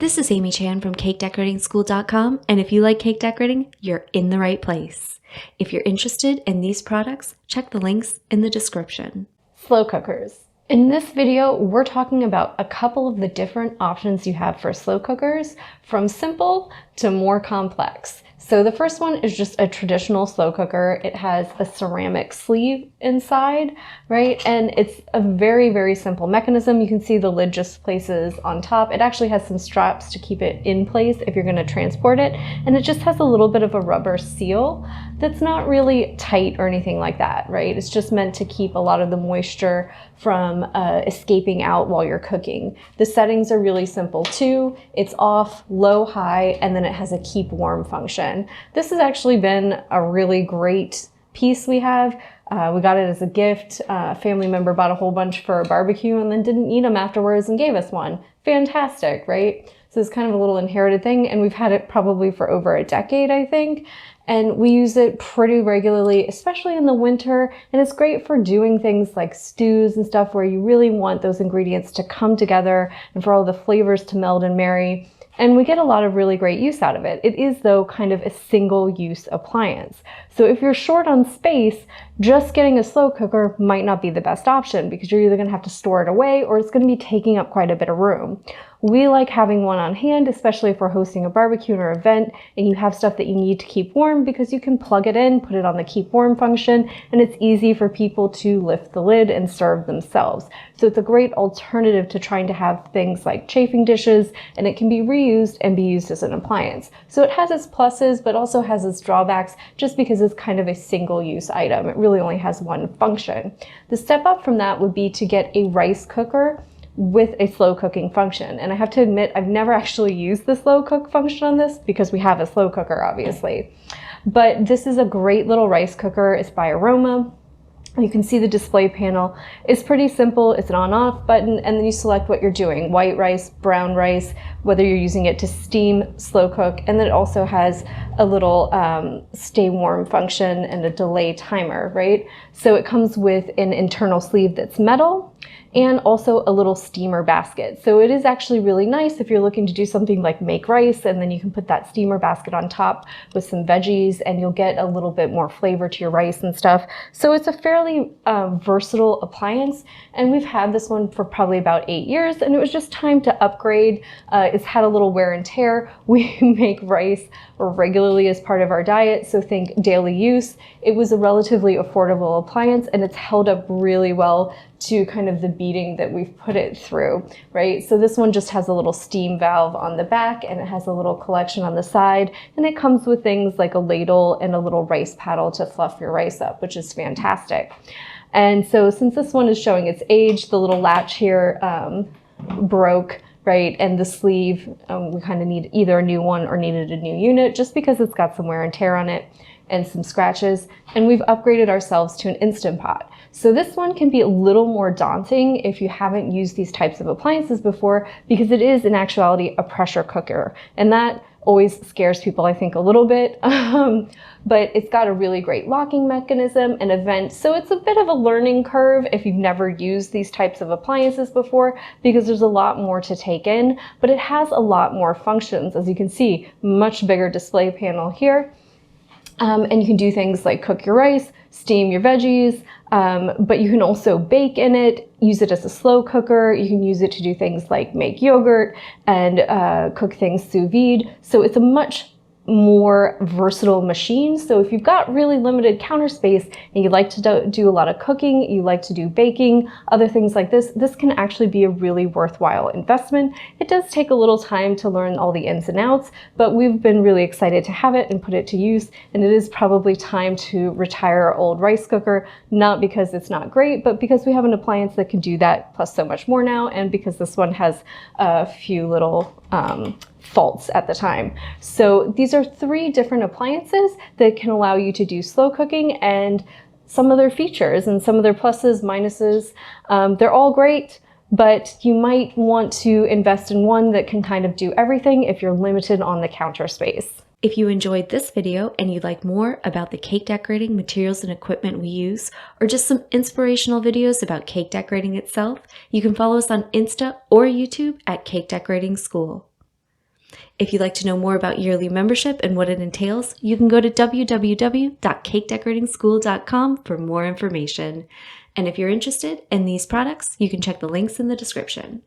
This is Amy Chan from CakeDecoratingSchool.com, and if you like cake decorating, you're in the right place. If you're interested in these products, check the links in the description. Slow cookers. In this video, we're talking about a couple of the different options you have for slow cookers, from simple to more complex. So the first one is just a traditional slow cooker. It has a ceramic sleeve inside, right? And it's a very, very simple mechanism. You can see the lid just places on top. It actually has some straps to keep it in place if you're going to transport it. And it just has a little bit of a rubber seal that's not really tight or anything like that, right? It's just meant to keep a lot of the moisture from escaping out while you're cooking. The settings are really simple too. It's off, low, high, and then it has a keep warm function. This has actually been a really great piece we have. We got it as a gift. A family member bought a whole bunch for a barbecue and then didn't eat them afterwards and gave us one. Fantastic, right? So it's kind of a little inherited thing, and we've had it probably for over a decade, I think. And we use it pretty regularly, especially in the winter. And it's great for doing things like stews and stuff where you really want those ingredients to come together and for all the flavors to meld and marry. And we get a lot of really great use out of it. It is, though, kind of a single-use appliance. So if you're short on space, just getting a slow cooker might not be the best option because you're either going to have to store it away or it's going to be taking up quite a bit of room. We like having one on hand, especially if we're hosting a barbecue or event and you have stuff that you need to keep warm, because you can plug it in, put it on the keep warm function, and it's easy for people to lift the lid and serve themselves. So it's a great alternative to trying to have things like chafing dishes, and it can be reused and be used as an appliance. So it has its pluses, but also has its drawbacks just because it's kind of a single-use item. It really only has one function. The step up from that would be to get a rice cooker with a slow cooking function. And I have to admit, I've never actually used the slow cook function on this because we have a slow cooker, obviously. But this is a great little rice cooker. It's by Aroma. You can see the display panel. It's pretty simple. It's an on-off button, and then you select what you're doing: white rice, brown rice, whether you're using it to steam, slow cook, and then it also has a little stay warm function and a delay timer, right? So it comes with an internal sleeve that's metal, and also a little steamer basket. So it is actually really nice if you're looking to do something like make rice, and then you can put that steamer basket on top with some veggies and you'll get a little bit more flavor to your rice and stuff. So it's a fairly versatile appliance, and we've had this one for probably about 8 years, and it was just time to upgrade. It's had a little wear and tear. We make rice regularly as part of our diet, so think daily use. It was a relatively affordable appliance, and it's held up really well to kind of the beating that we've put it through, right? So this one just has a little steam valve on the back, and it has a little collection on the side, and it comes with things like a ladle and a little rice paddle to fluff your rice up, which is fantastic. And so since this one is showing its age, the little latch here broke, right? And the sleeve, we kind of need either a new one or needed a new unit just because it's got some wear and tear on it and some scratches. And we've upgraded ourselves to an Instant Pot. So this one can be a little more daunting if you haven't used these types of appliances before, because it is in actuality a pressure cooker. And that always scares people, I think, a little bit. But it's got a really great locking mechanism and a vent. So it's a bit of a learning curve if you've never used these types of appliances before, because there's a lot more to take in, but it has a lot more functions. As you can see, much bigger display panel here. And you can do things like cook your rice, steam your veggies, but you can also bake in it, use it as a slow cooker. You can use it to do things like make yogurt and cook things sous vide. So it's a much more versatile machine. So if you've got really limited counter space and you like to do a lot of cooking, you like to do baking, other things like this, this can actually be a really worthwhile investment. It does take a little time to learn all the ins and outs, but we've been really excited to have it and put it to use. And it is probably time to retire our old rice cooker, not because it's not great, but because we have an appliance that can do that plus so much more now, and because this one has a few little faults at the time. So these are 3 different appliances that can allow you to do slow cooking, and some of their features and some of their pluses, minuses. They're all great, but you might want to invest in one that can kind of do everything if you're limited on the counter space. If you enjoyed this video and you'd like more about the cake decorating materials and equipment we use, or just some inspirational videos about cake decorating itself, you can follow us on Insta or YouTube at Cake Decorating School. If you'd like to know more about yearly membership and what it entails, you can go to www.cakedecorating.school.com for more information. And if you're interested in these products, you can check the links in the description.